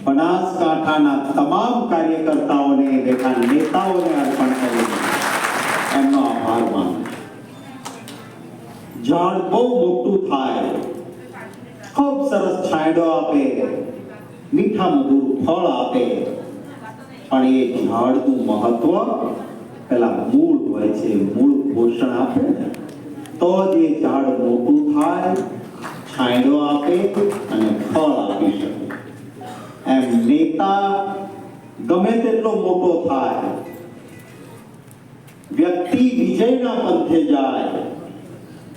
બનાસકાંઠાના તમામ કાર્યકર્તાઓને બેઠા નેતાઓને અર્પણ કરી એમનો આભાર માનું. ઝાડ બહુ મોટું થાય, ખૂબ સરસ છાંયડો આપે, મીઠા મધુર ફળ આપે, પણ એ ઝાડનું મહત્વ પેલા મૂળ હોય છે. મૂળ પોષણ આપે તો જ એ ઝાડ મોટું થાય, છાંયડો આપે અને ફળ આપી શકે. એમ નેતા ગમે તેટલો મોટો થાય, વ્યક્તિ વિજયના પંથે જાય,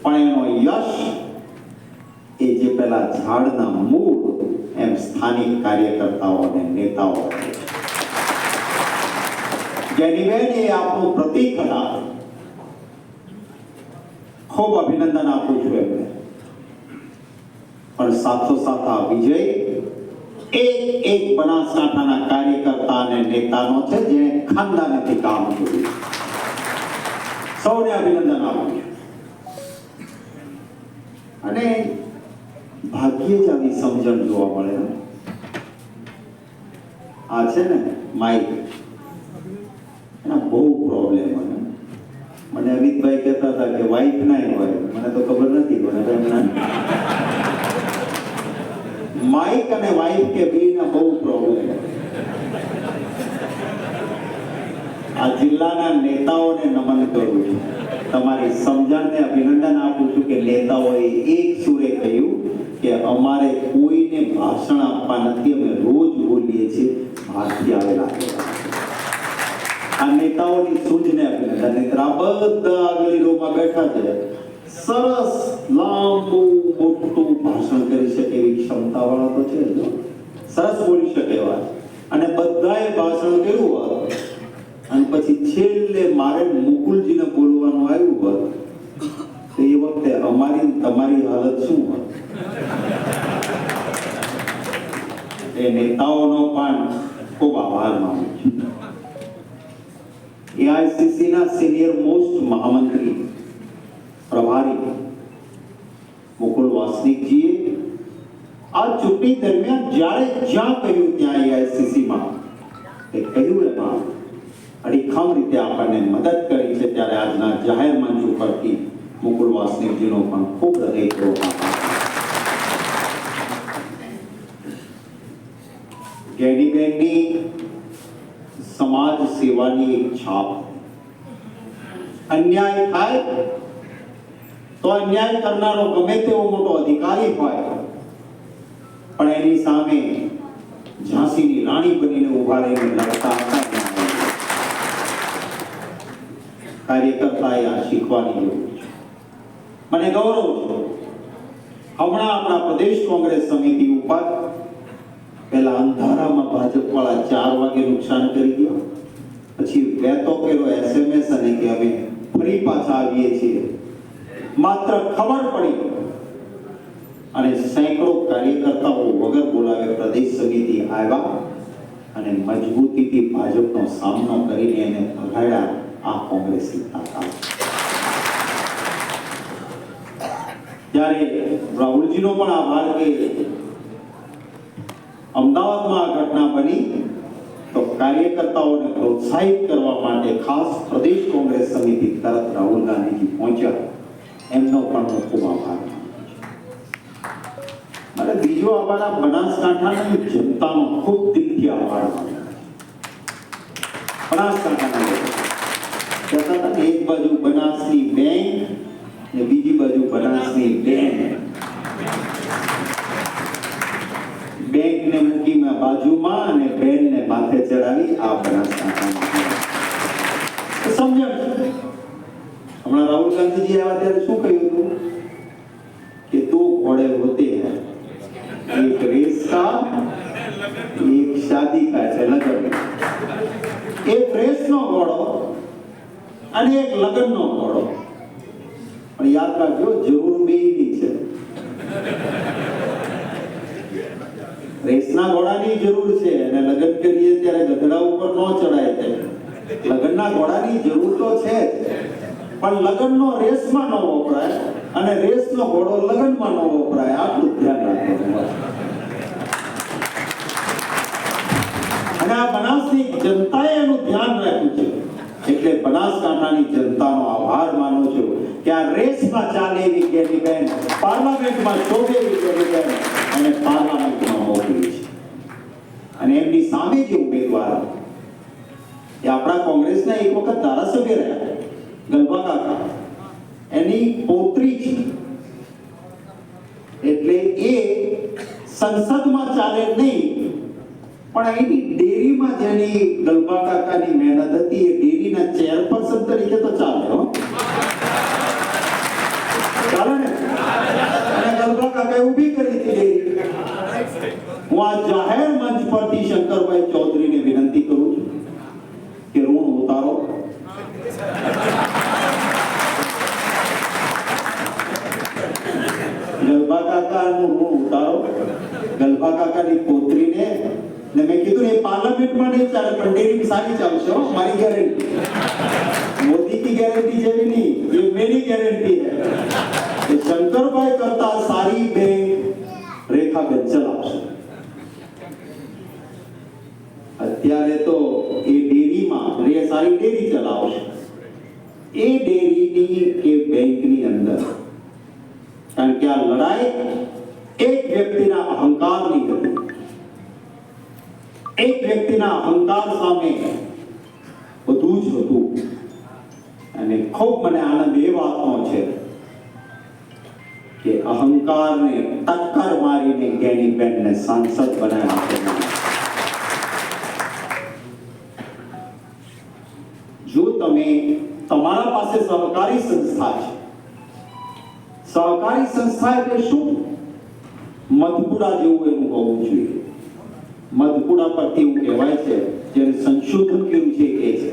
પણ એનો યશ એ જે પેલા ઝાડના મૂળ એમ સ્થાનિક કાર્યકર્તાઓ અને નેતાઓ. ગેનીબેન એ આપણું પ્રતીક હતા. ખૂબ અભિનંદન આપું છું એમને. પણ સાથોસાથ આ વિજય એક બનાસકાંઠાના કાર્યકર્તા અને નેતાનો છે જેણે ખાનદાનીથી કામ કર્યું. સૌને અભિનંદન આપું છું. અને ભાગ્યે જ આવી સમજણ જોવા મળે. આ છે ને માઇક, એના બહુ પ્રોબ્લેમ હોય. મને અમિતભાઈ કહેતા હતા કે વાઇફ ના હોય, મને તો ખબર નથી. માઇક અને વાઇફ કે બેના બહુ પ્રોબ્લેમ. આ જિલ્લાના નેતાઓને નમન કરું છું. તમારી સમજણને અભિનંદન આપું છું કે નેતાઓએ એક સુરે કહ્યું કે અમારે કોઈને ભાષણ આપવા નથી, અમે રોજ બોલીએ છીએ બહારથી આવેલા. આ નેતાઓની સૂઝને અભિનંદન. આ બધા આગલી રોમાં બેઠા છે, સરસ લાંબુ મોટું ભાષણ કરી શકે એવી ક્ષમતા વાળા તો છે, સરસ બોલી શકે એવા. અને બધાએ ભાષણ કર્યું હોત અને પછી છેલ્લે મારે મુકુલજીને બોલવાનું આવ્યું હોત તો એ વખતે અમારી તમારી હાલત શું હોત? એ નેતાઓનો પણ ખૂબ આભાર માનું છું. એઆઈસીસીના સિનિયર મોસ્ટ મહામંત્રી પ્રભારી મુકુલ વાસનિકજીએ આ ચૂંટણી દરમિયાન જ્યારે જ્યાં કહ્યું ત્યાં એઆઈસીસીમાં એ કહ્યું એમાં અડીખમ રીતે આપણને મદદ કરી છે. ત્યારે આજના જાહેર મંચ ઉપરથી મુકુલ વાસનિકજીનો પણ ખૂબ હૃદયપૂર્વક આભાર. ગેનીબેનની સમાજ સેવાની એક છાપ. અન્યાય થાય તો અન્યાય કરનારો ગમે તેવો મોટો અધિકારી હોય, પણ એની સામે ઝાંસીની રાણી બનીને ઉભા રહીને લડતા હતા. કાર્યકર્તાએ આ શીખવાની જરૂર છે. મને ગૌરવ છે, હમણાં આપણા પ્રદેશ કોંગ્રેસ સમિતિ ઉપર પેલા અંધારામાં ભાજપ વાળા 4 વાગે નુકસાન કરી ગયો, પછી વેતો કર્યો SMS અને કે અમે ફરી પાછા આવીએ છીએ. માત્ર ખબર પડી અને સેંકડો કાર્યકર્તાઓ વગર બોલાવે પ્રદેશ સમિતિ આવ્યા અને મજબૂતીથી ભાજપનો સામનો કરીને એને ભગાડ્યા. આ કોંગ્રેસની તાકાત. ત્યારે રાહુલજીનો પણ આભાર કે અમદાવાદમાં આ ઘટના બની તો કાર્યકર્તાઓને પ્રોત્સાહિત કરવા માટે ખાસ પ્રદેશ કોંગ્રેસ સમિતિ તરત રાહુલ ગાંધીજી પહોંચ્યા. એમનો પણ હું ખૂબ આભાર માનું છું. અને બીજો આભાર બનાસકાંઠાની જનતાનો ખૂબ દિલથી આભાર માનું. બનાસકાંઠાના એક બાજુ બનાસની બેંક ને બીજી બાજુ બનાસની બેંક. બેંક ને મૂકી મેં બાજુમાં અને બેન ને માથે ચડાવી. આ બનાસકાંઠામાં સમજણ. હમણાં રાહુલ ગાંધીજી આવ્યા ત્યારે શું કહ્યું હતું કે દો ઘોડે હોતે हैं, एक रेस का एक शादी का છે. લગન એક રેસનો ઘોડો અને એક લગ્નનો ઘોડો. પણ યાદ રાખજો જરૂર બેયની છે. રેસના ઘોડાની જરૂર છે અને લગ્ન કરીએ ત્યારે ગધડા ઉપર ન ચડાય છે. લગ્નના ઘોડાની જરૂર તો છે પણ લગ્નનો રેસમાં ન વપરાય અને રેસનો ઘોડો લગ્નમાં ન વપરાય. આટલું ધ્યાન રાખવું. આ બનાસની જનતાએ એનું ધ્યાન રાખ્યું છે, એટલે બનાસકાંઠાની જનતાનો આભાર માનું છું કે આ રેસમાં ચાલે એવી ગેનીબેન પાર્લામેન્ટમાં શોભે એવી ગેનીબેન અને પાર્લામેન્ટમાં મોકલી છે. અને એમની સામે જે ઉમેદવાર એ આપણા કોંગ્રેસના એક વખત ધારાસભ્ય રહ્યા ગલભા કાકા, એની પૌત્રી છે, એટલે એ સંસદમાં ચાલે નહીં, પણ એની ડેરીમાં જેની ગલભા કાકાની મહેનત હતી એ ડેરીના ચેરપર્સન તરીકે તો ચાલે હો, ચાલે ને. અને ગલભા કાકાએ ઊભી કરી હતી ડેરી. હું આ જાહેર મંચ પરથી શંકરભાઈ ચૌધરીને વિનંતી કરું છું કે ઋણ ઉતારો. ગલભા કાકાનું ઋણ ઉતારો. ગલભા કાકાની પોત્રીને ને મેં કીધું એ પાર્લામેન્ટમાં નહીં ચાલે, પણ ડેરી સારી ચાલશે હો, મારી ગેરંટી. મોદી की गारंटी જેવી નહીં, ये मेरी गारंटी है कि शंकरभाई करता सारी बैंक રેખાબેન ચલાવશે. અત્યારે તો એ ડેરીમાં સારી ડેરી ચલાવશે. એ ડેરીની કે બેંકની અંદર, કારણ કે આ લડાઈ એક વ્યક્તિના અહંકારની હતી. એક વ્યક્તિના અહંકાર સામે બધું જ હતું. અને ખૂબ મને આનંદ એ વાતનો છે કે અહંકારને ટક્કર મારીને ગેનીબેનને સાંસદ બનાવ્યા છે. જો તમે તમારા પાસે સહકારી સંસ્થા છે, સહકારી સંસ્થા એટલે શું? મધપુડા જેવું એનું હોવું જોઈએ. મધપુડા પરથી એવું કહેવાય છે, જેને સંશોધન કર્યું છે એ છે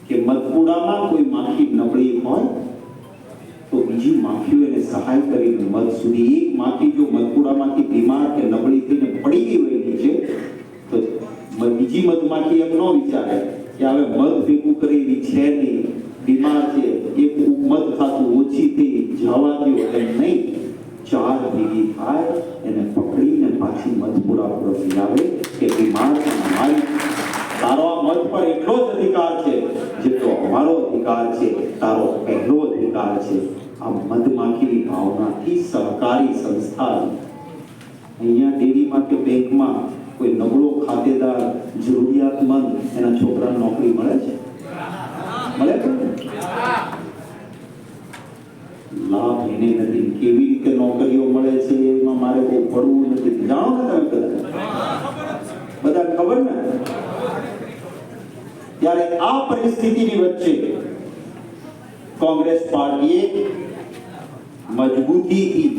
કે મધપુડામાં કોઈ માખી નબળી હોય તો બીજી માખીઓ એને સહાય કરીને મધ સુધી, એક માખી જો મધપુડામાંથી બીમાર કે નબળી થઈને પડી ગઈ હોય નીચે, તો બીજી મધમાખી એમ ન વિચારે કે હવે મધ ભેગું કરી એવી છે નહીં, બીમાર છે, એક મધ ખાતું ઓછી થઈ જવા દો, એમ નહીં. ચાર ભેગી થાય એને પકડીને પાછી મધપુરા પર લાવે કે બીમાર છે મારી, તારો આ મધ પર એટલો જ અધિકાર છે જેટલો અમારો અધિકાર છે, તારો પહેલો અધિકાર છે. આ મધમાખીની ભાવનાથી સહકારી સંસ્થા અહીંયા ડેરીમાં કે બેંકમાં કોઈ નબળો ખાતેદાર જરૂરિયાતમંદ એના છોકરાને નોકરી મળે છે? મળે છે? લાભ એને નથી. કેવી રીતે નોકરીઓ મળે છે એમાં મારે બહુ પડવું નથી. જાણો ને તમે બધા ખબર ને? ત્યારે આ પરિસ્થિતિની વચ્ચે કોંગ્રેસ પાર્ટીએ મજબૂતીથી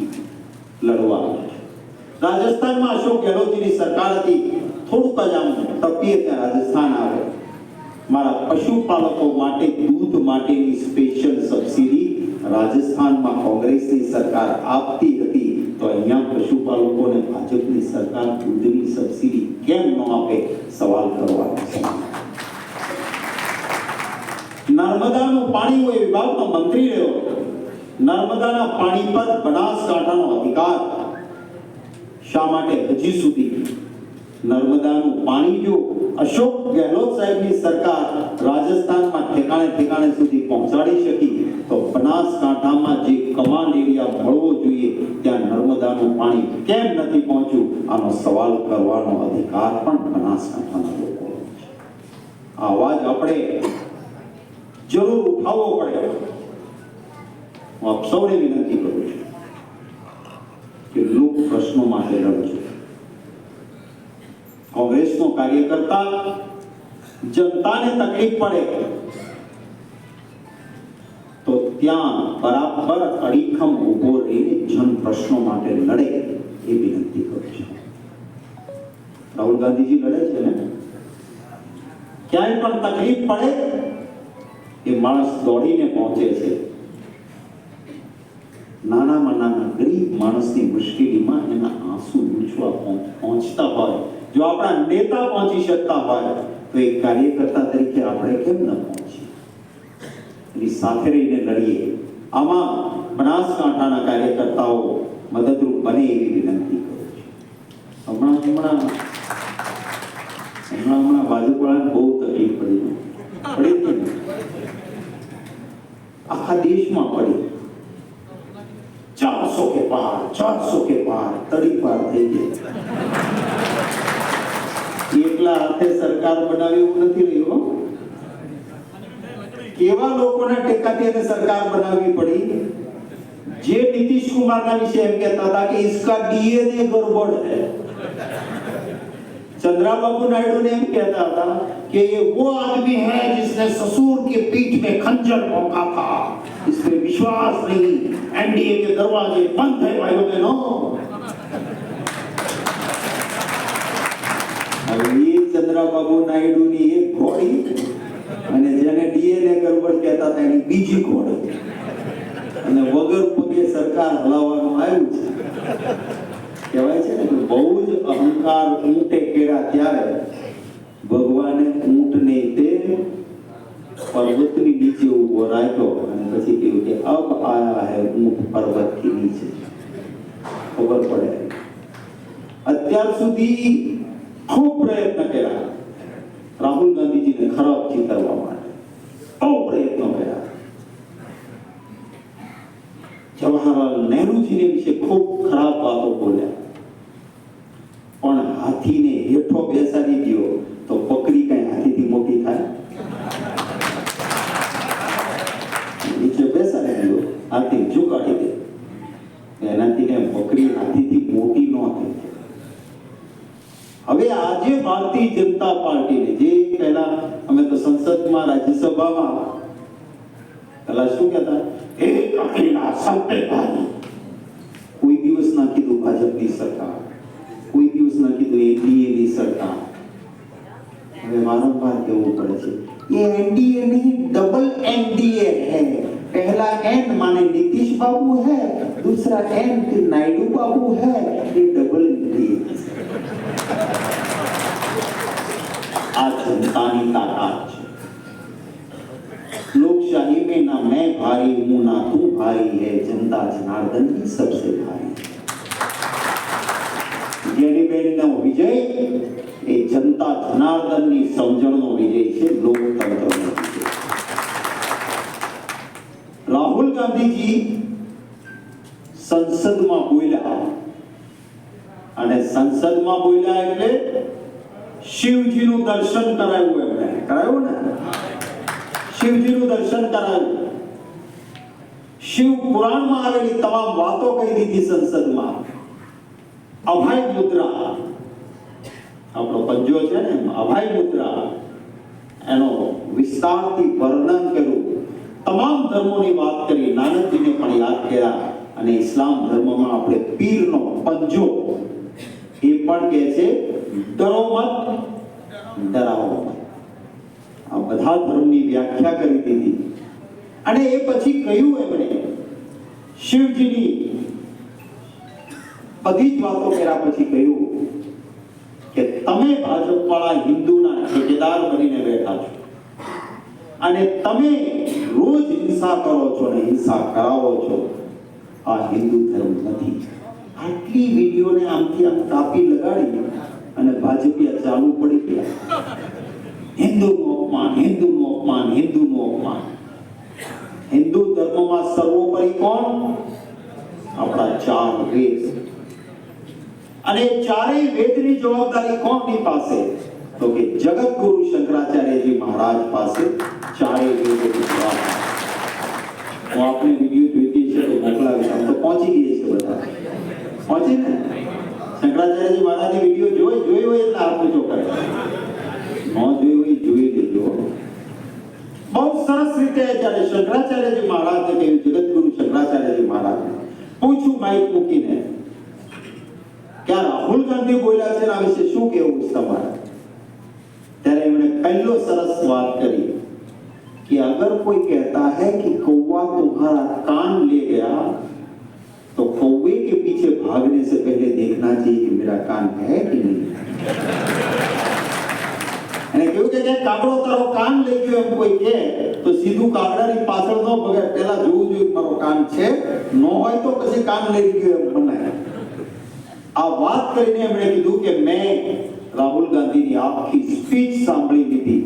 લડવા. રાજસ્થાનમાં અશોક ગેહલોતજીની સરકાર હતી, થોડુંક જ આમ તપીએ ત્યાં રાજસ્થાન આવે. મારા પશુપાલકો માટે દૂધ માટેની સ્પેશિયલ સબસિડી રાજસ્થાનમાં કોંગ્રેસની સરકાર આપતી હતી, તો અહીંયા પશુપાલકોને ભાજપની સરકાર દૂધની સબસિડી કેમ ન આપે સવાલ કરવાનો છે. નર્મદાનું પાણી હોય વિભાગનો મંત્રી રહ્યો. નર્મદાના પાણી પર બનાસકાંઠાનો અધિકાર શા માટે હજી સુધી? નર્મદાનું પાણી જો અશોક ગેહલોત સાહેબની સરકાર રાજસ્થાનમાં ઠેકાણે સુધી પહોંચાડી શકી, તો બનાસકાંઠામાં જે કમાન્ડ એરિયા મળવો જોઈએ ત્યાં નર્મદાનું પાણી કેમ નથી પહોંચ્યું? આનો સવાલ કરવાનો અધિકાર પણ બનાસકાંઠાના લોકોનો છે. આ અવાજ આપણે જરૂર ઉઠાવવો પડે. હું આપ સૌને વિનંતી કરું છું કે લોક પ્રશ્નો માટે લડજો. કોંગ્રેસનો કાર્યકર્તા જનતાને તકલીફ પડે તો ત્યાં બરાબર અડીખમ ઉભો રહીને જન પ્રશ્નો માટે લડે એ વિનંતી કરું છું. રાહુલ ગાંધીજી લડે છે ને, ક્યાંય પણ તકલીફ પડે એ માણસ દોડીને પહોંચે છે. નાનામાં નાના ગરીબ માણસની મુશ્કેલીમાં એના આંસુ લૂછવા પહોંચતા હોય, જો આપણા નેતા પહોંચી શકતા હોય તો એક કાર્યકર્તા તરીકે આપણે કેમ ન પહોંચીએ? એની સાથે રહીને લડીએ. આમાં બનાસકાંઠાના કાર્યકર્તાઓ મદદરૂપ બને એવી વિનંતી કરું છું. હમણાં હમણાં ભાજપવાળાને બહુ તકલીફ પડી હતી ને, આખા દેશમાં પડી, 400 કે પાર તડીપાર થઈ ગયા. એકલા હાથે સરકાર બનાવી એવું નથી રહ્યું. કેવા લોકોના ટેકાથી એને સરકાર બનાવવી પડી? જે नीतीश कुमार विषय एम कहता था कि इसका डीएनए गड़बड़ है. चंद्राबाबू नायडू ने एम कहता था कि ये वो आदमी है जिसने ससुर के पीठ में खंजर भोंका था, इस पे विश्वास नहीं, एनडीए के दरवाजे बंद है भाइयों बहनों. अब ये चंद्राबाबू नायडू ની એક ઘોડી અને જેને ડીએનએ ગડબડ કહેતા હતા એની બીજી ઘોડી, અને વગર પગે સરકાર હલાવવાનું આવ્યું છે. કહેવાય છે ને કે બહુ જ અહંકાર ઊંટે કેળા ત્યારે ભગવાને ઊંટને તે પર્વતની નીચે ઉભો રાખ્યો અને પછી કહ્યું કે અબ આયા હૈ ઊંટ પર્વત કે નીચે. ખબર પડે. અત્યાર સુધી ખૂબ પ્રયત્ન કર્યા રાહુલ ગાંધીજીને ખરાબ ચિતરવા માટે, બહુ પ્રયત્નો કર્યા. જવાહરલાલ નહેરુજીને વિશે ખૂબ ખરાબ વાતો બોલ્યા, પણ હાથીને હેઠો બેસાડી ગયો તો પકડી કઈ હાથીથી મોટી થાય? નીચે બેસાડી ગયો, હાથી ઝુકાડી દે, એનાથી કઈ પકડી હાથીથી મોટી ન થઈ. હવે આજે ભારતીય જનતા પાર્ટીને, જે પહેલા અમે તો સંસદમાં રાજ્યસભામાં પેલા શું કહેતા, એક અકેલા સત્તાધારી, કોઈ દિવસ ના કીધું ભાજપની સરકાર, કોઈ દિવસ ના કીધું એનડીએની સરકાર. હવે વારંવાર કહેવું પડે છે ये एनडीए नहीं डबल एनडीए है. पहला एन माने नीतीश बाबू है, दूसरा एन फिर नायडू बाबू है, ये डबल एनडीए. आ जनतानी ताकत है. लोकशाही में ना मैं भारी हूं ना तू भारी है, जनता जनार्दन ही सबसे भारी है. જેની વિજય એ જનતા જનાર્દનની સમજણનો વિજય છે, લોકતંત્રનો વિજય. રાહુલ ગાંધીજી સંસદમાં બોલ્યા, અને સંસદમાં બોલ્યા એટલે શિવજીનું દર્શન કરાવ્યું. એમણે કરાવ્યું ને, શિવજીનું દર્શન કરાવ્યું. શિવ પુરાણમાં આવેલી તમામ વાતો કહી દીધી સંસદમાં. અભય મુદ્રા, આપણો પંજો છે ને, અભય મુદ્રા, એનો વિસ્તારથી વર્ણન કર્યું. તમામ ધર્મોની વાત કરી, નાનકજીને પણ યાદ કર્યા. અને ઇસ્લામ ધર્મમાં આપણે પીરનો પંજો, એ પણ કહે છે ડરો મત, ડરાવો મત. આ બધા ધર્મની વ્યાખ્યા કરી દીધી. અને એ પછી કહ્યું એમણે શિવજીની બધી જ વાતો કર્યા પછી કહ્યું કે તમે ભાજપવાળા હિન્દુના ઠેકેદાર બનીને બેઠા છો, અને તમે રોજ હિંસા કરો છો અને હિંસા કરાવો છો. આ હિન્દુ ધર્મ નથી. આટલી વિડીયોને આમથી આમ કાપી લગાડી અને ભાજપિયા ચાલુ પડી ગયા. હિન્દુનું અપમાન, હિન્દુનું અપમાન, હિન્દુનું અપમાન. હિન્દુ ધર્મમાં સર્વોપરી કોણ? આપણા 4 વેદ. અને ચારેય વેદની જવાબદારી કોની પાસે? તો કે જગતગુરુ શંકરાચાર્યજી મહારાજ પાસે ચારેય વેદોની જવાબદારી. હું આપને વિડીયો જોઈતી છે તો મોકલાવીશ. આમ તો પહોંચી ગઈ છે, બધા પહોંચી ને. શંકરાચાર્યજી મહારાજની વિડીયો જોઈ હોય એટલે હાથ ઊંચો કરે, ન જોઈ હોય જોઈ લેજો. બહુ સરસ રીતે જ્યારે શંકરાચાર્યજી મહારાજને કહ્યું, જગતગુરુ શંકરાચાર્યજી મહારાજને પૂછ્યું માઇક મૂકીને કે રાહુલ ગાંધી બોલ્યા છે આ વિશે શું કહેવું છે તમારે? ત્યારે એમણે પહેલો સરસ વાત કરી कि अगर कोई कहता है कि कौवा तुम्हारा कान ले गया तो कौवे के पीछे भागने से पहले देखना चाहिए कि मेरा कान है कि नहीं. અને કેવું કે કાગડો તારો કાન લઈ ગયો એમ કોઈ કહે તો સીધું કાગડાની પાછળ ન ભગે, પહેલા જોવું જોઈએ મારો કાન છે, ન હોય તો પછી કાન લઈ ગયો એમ મનાય. આ વાત કરીને એમણે કીધું કે મેં રાહુલ ગાંધીની આખી સ્પીચ સાંભળી લીધી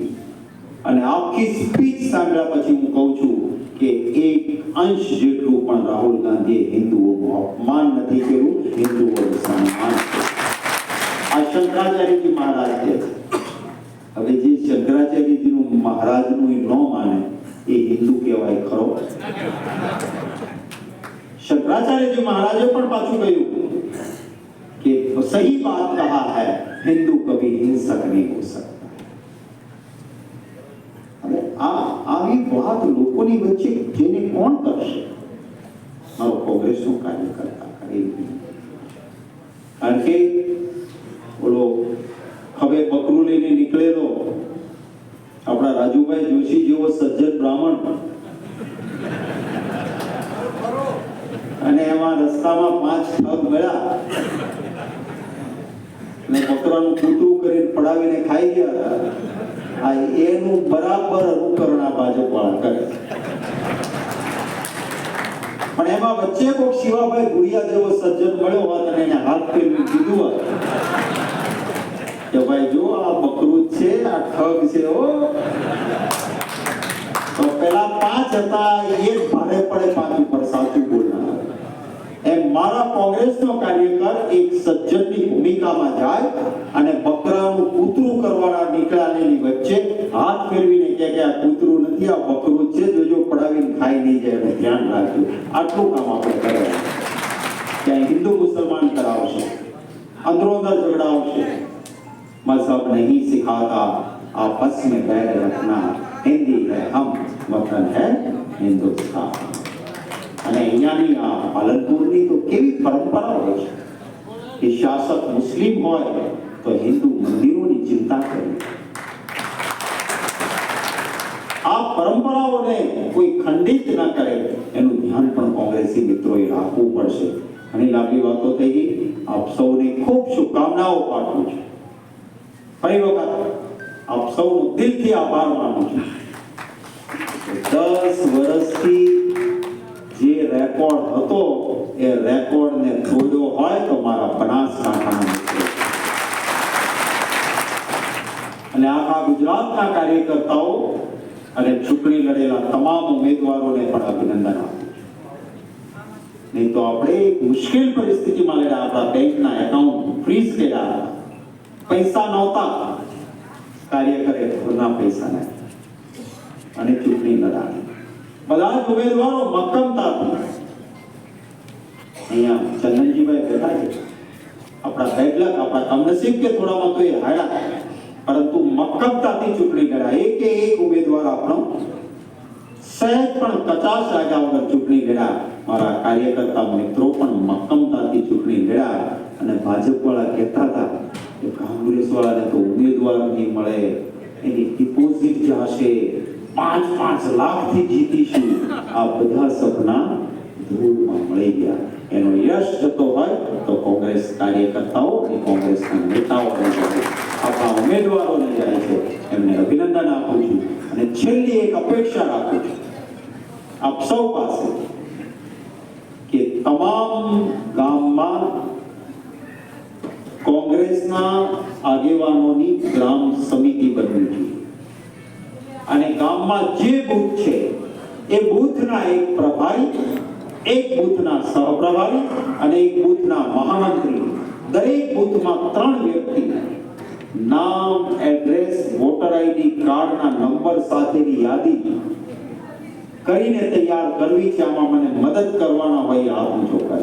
અને આખી સ્પીચ સાંભળ્યા પછી હું કહું છું કે એક અંશ જેટલું પણ રાહુલ ગાંધીએ હિન્દુઓનું અપમાન નથી કર્યું, હિન્દુઓનું સન્માન કર્યું. આ શંકરાચાર્યજી મહારાજ છે. હવે જે શંકરાચાર્યજીનું મહારાજનું એ ન માને એ હિન્દુ કહેવાય ખરો? शंकराचार्य जी महाराज पर पाछू कहूं कि सही बात कहा है, हिंदू कभी हिंसक नहीं हो सकता. अरे આવી વાત લોકોની વચ્ચે જેને કોણ કરશે? મારો કોંગ્રેસનો કાર્યકર્તા કરે. કારણ કે બોલો હવે બકરું લઈને નીકળેલો આપણા રાજુભાઈ જોશી જેવો સજ્જન બ્રાહ્મણ અને એમાં રસ્તામાં 5 ઠગ મળ્યા અને બકરાનું કૂતરું કરીને પડાવીને ખાઈ ગયા. આ એનું બરાબર અનુકરણ આ ભાજપ વાળા કરે. પણ એમાં વચ્ચે કોઈક શિવાભાઈ ગુડિયા જેવો સજ્જન મળ્યો હોત અને એને હાથ ફેરવી કીધું હોત કે ભાઈ જો આ બકરું છે, આ ઠગ છે હો, તો પેલા 5 હતા એ ભારે પડે પાછી પર સાચું બોલનાર. એમ મારા કોંગ્રેસનો કાર્યકર એક સજ્જનની ભૂમિકામાં જાય અને બકરાનું કૂતરું કરવાના નીકળાની વચ્ચે હાથ ફેરવીને કહે કે આ કૂતરું નથી, આ બકરું છે, જોજો પડાવીને ખાઈ નહીં જાય, એનું ધ્યાન રાખજો. આટલું કામ આપણે કરવાનું. ત્યાં હિન્દુ મુસલમાન કરાવશે, અંદરો અંદર ઝઘડાવશે. मजहब नहीं सिखाता आपस में बैर रखना, हिंदी है हम, वतन है हिंदुस्तान. અને અહીંયાની આ પાલનપુરની તો કેવી પરંપરા હોય છે કે શાસક મુસ્લિમ હોય તો હિન્દુ મંદિરોની ચિંતા કરે. આ પરંપરાઓને કોઈ ખંડિત ન કરે એનું ધ્યાન પણ કોંગ્રેસી મિત્રોએ રાખવું પડશે. ઘણી લાંબી વાતો થઈ ગઈ. આપ સૌને ખૂબ શુભકામનાઓ પાઠવું છું. ફરી વખત આપ સૌનો દિલથી આભાર માનું છું. 10 વર્ષથી જે રેકોર્ડ હતો એ રેકોર્ડને તોડ્યો હોય તો મારા બનાસકાંઠાના મિત્રો અને આખા ગુજરાતના કાર્યકર્તાઓ અને ચૂંટણી લડેલા તમામ ઉમેદવારોને પણ અભિનંદન આપું છું. નહીં તો આપણે એક મુશ્કેલ પરિસ્થિતિમાં લડ્યા. આપણા બેંકના એકાઉન્ટ ફ્રીઝ કર્યા, પૈસા નહોતા, કાર્યકરે ઘરના પૈસા નાખ્યા અને ચૂંટણી લડાવી. બધા જ ઉમેદવારો મક્કમતાથી અહીંયા ચંદનજીભાઈ બેઠા છે. આપણા બેડલક, આપણા કમનસીબ કે થોડામાં તો એ હાર્યા, પરંતુ મક્કમતાથી ચૂંટણી લડ્યા. એક ઉમેદવાર આપણો સહેજ પણ કચાશ રાખ્યા વગર ચૂંટણી લડ્યા. મારા કાર્યકર્તા મિત્રો પણ મક્કમતાથી ચૂંટણી લડ્યા. અને ભાજપ વાળા કહેતા હતા કે કોંગ્રેસ વાળાને તો ઉમેદવાર નહીં મળે, એની ડિપોઝિટ જશે, 5 લાખથી જીતીશું. આ બધા સપના ધૂળમાં મળી ગયા. એનો યશ જતો હોય તો કોંગ્રેસ કાર્યકર્તાઓ અને કોંગ્રેસના નેતાઓ આપણા ઉમેદવારોને જાય છે, એમને અભિનંદન આપું છું. અને છેલ્લી એક અપેક્ષા રાખું છું આપ સૌ પાસે કે તમામ ગામમાં કોંગ્રેસના આગેવાનોની ગ્રામ સમિતિ બનવી જોઈએ. અને ગામમાં જે બૂથ છે એ બૂથના એક પ્રભારી, એક બૂથના સહપ્રભારી અને એક બૂથના મહામંત્રી, દરેક બૂથમાં 3 વ્યક્તિ નામ, એડ્રેસ, વોટર આઈડી કાર્ડના નંબર સાથેની યાદી કરીને તૈયાર કરવી છે. આમાં મને મદદ કરવાના હોય હાથ ઊંચો કરે.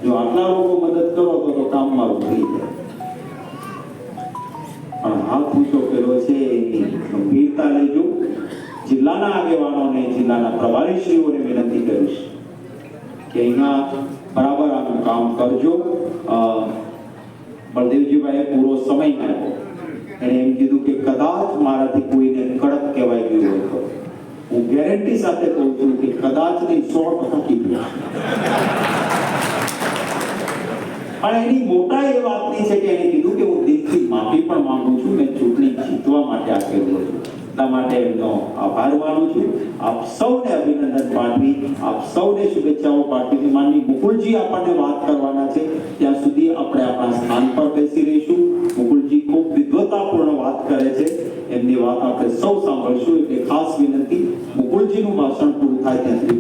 જો આટલા લોકો મદદ કરો તો કામ મારું થઈ જાય. પણ હાથ ઊંચો કર્યો છે એની ગંભીરતા લેજો. જિલ્લાના આગેવાનોને, જિલ્લાના પ્રભારીશ્રીઓને વિનંતી કરીશ કે અહીંયા બરાબર આનું કામ કરજો. બળદેવજીભાઈએ પૂરો સમય આપ્યો. એણે એમ કીધું કે કદાચ મારાથી કોઈને કડક કહેવાય ગયું હોય તો હું ગેરંટી સાથે કહું છું કે કદાચ નહીં 100% કીધું. પણ એની મોટા એ વાતની છે કે એને કીધું કે હું દિલથી માફી પણ માંગુ છું, મેં ચૂંટણી જીતવા માટે આ કર્યું હતું. એટલા માટે એમનો આભાર માનું છું. આપ સૌને અભિનંદન પાઠવી, આપ સૌને શુભેચ્છાઓ પાઠવી. માનની મુકુલજી આપણને વાત કરવાના છે, ત્યાં સુધી આપણે આપણા સ્થાન પર બેસી રહીશું. સરળતાપૂર્ણ વાત કરે છે એમની વાત આપણે સૌ સાંભળશું એટલે ખાસ વિનંતી મુકુલજીનું ભાષણ પૂરું થાય ત્યાંથી